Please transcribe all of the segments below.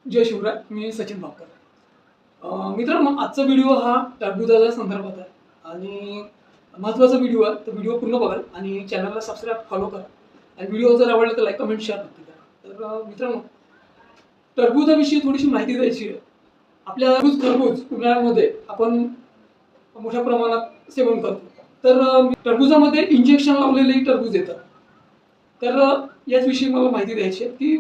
जय शिवराय. मी सचिन भापकर. मित्रांनो, आजचा व्हिडिओ हा टरबुजाच्या संदर्भात आहे आणि महत्त्वाचा व्हिडिओ आहे. तर व्हिडिओ पूर्ण बघा आणि चॅनलला सबस्क्राईब फॉलो करा आणि व्हिडिओ जर आवडला तर लाईक कमेंट शेअर नक्की करा. तर मित्रांनो, टरबुजाविषयी थोडीशी माहिती द्यायची आहे. आपल्या टरबूज उन्हाळ्यामध्ये आपण मोठ्या प्रमाणात सेवन करतो. तर टरबुजामध्ये इंजेक्शन लावलेलेही टरबूज येतात. तर याचविषयी मला माहिती द्यायची आहे की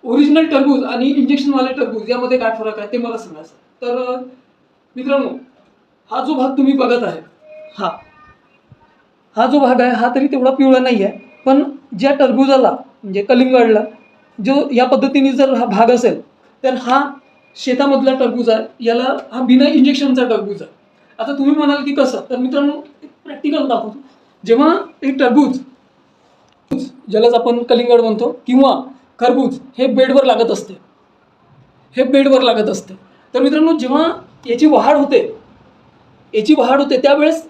ओरिजिनल टरबूज आणि इंजेक्शनवाले टरबूज यामध्ये काय फरक आहे ते मला सांगायचं. तर मित्रांनो, हा जो भाग तुम्ही बघत आहे, हा जो भाग आहे हा तरी तेवढा पिवळा नाही आहे, पण ज्या टरबुजाला म्हणजे कलिंगडला जो या पद्धतीने जर हा भाग असेल तर हा शेतामधला टरबूज आहे. याला हा बिना इंजेक्शनचा टरबूज आहे. आता तुम्ही म्हणाल की कसं? तर मित्रांनो, एक प्रॅक्टिकल दाखवतो. जेव्हा एक टरबूज, ज्यालाच आपण कलिंगड म्हणतो किंवा खरबूज, हे बेडवर लागत असते, तर मित्रांनो, जेव्हा याची वाढ होते त्यावेळेस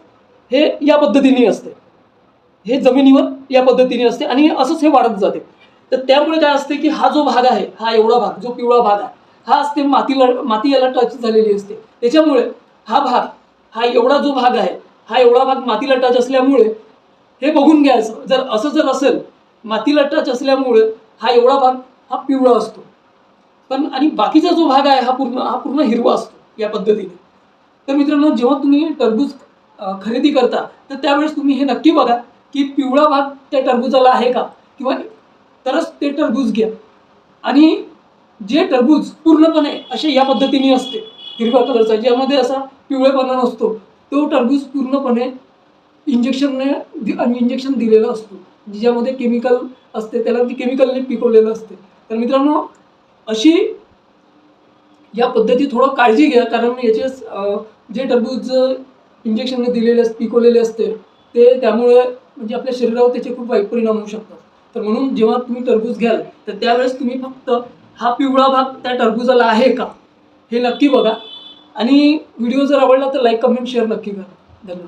हे या पद्धतीने असते, हे जमिनीवर या पद्धतीने असते आणि असंच हे वाढत जाते. तर त्यामुळे काय असते की हा जो भाग आहे, हा एवढा भाग जो पिवळा भाग आहे, हा असते माती याला टच झालेली असते. त्याच्यामुळे हा एवढा जो भाग आहे, हा एवढा भाग मातीला टच असल्यामुळे हे बघून घ्यायचं. जर असेल मातीला टच असल्यामुळे हा एवढा भाग हा पिवळा असतो, पण आणि बाकीचा जो भाग आहे हा पूर्ण हिरवा असतो या पद्धतीने. तर मित्रांनो, जेव्हा तुम्ही टरबूज खरेदी करता तर त्यावेळेस तुम्ही हे नक्की बघा की पिवळा भाग त्या टरबुजाला आहे का, किंवा तरच ते टरबूज घ्या. आणि जे टरबूज पूर्णपणे असे या पद्धतीने असते हिरव्या कलरचा, ज्यामध्ये असा पिवळेपणा नसतो, तो टरबूज पूर्णपणे इंजेक्शन दिलेलं असतो, ज्यामध्ये केमिकल असते, त्याला ती केमिकलने पिकवलेलं असते. तर मित्रांनो, अशी या पद्धती थोडं काळजी घ्या, कारण याचे जे टरबूज इंजेक्शनने पिकवलेले असते ते त्यामुळे म्हणजे आपल्या शरीरावर त्याचे खूप वाईट परिणाम होऊ शकतात. तर म्हणून जेव्हा तुम्ही टरबूज घ्याल तर त्यावेळेस तुम्ही फक्त हा पिवळा भाग त्या टरबुजाला आहे का हे नक्की बघा. आणि व्हिडिओ जर आवडला तर लाईक कमेंट शेअर नक्की करा. धन्यवाद.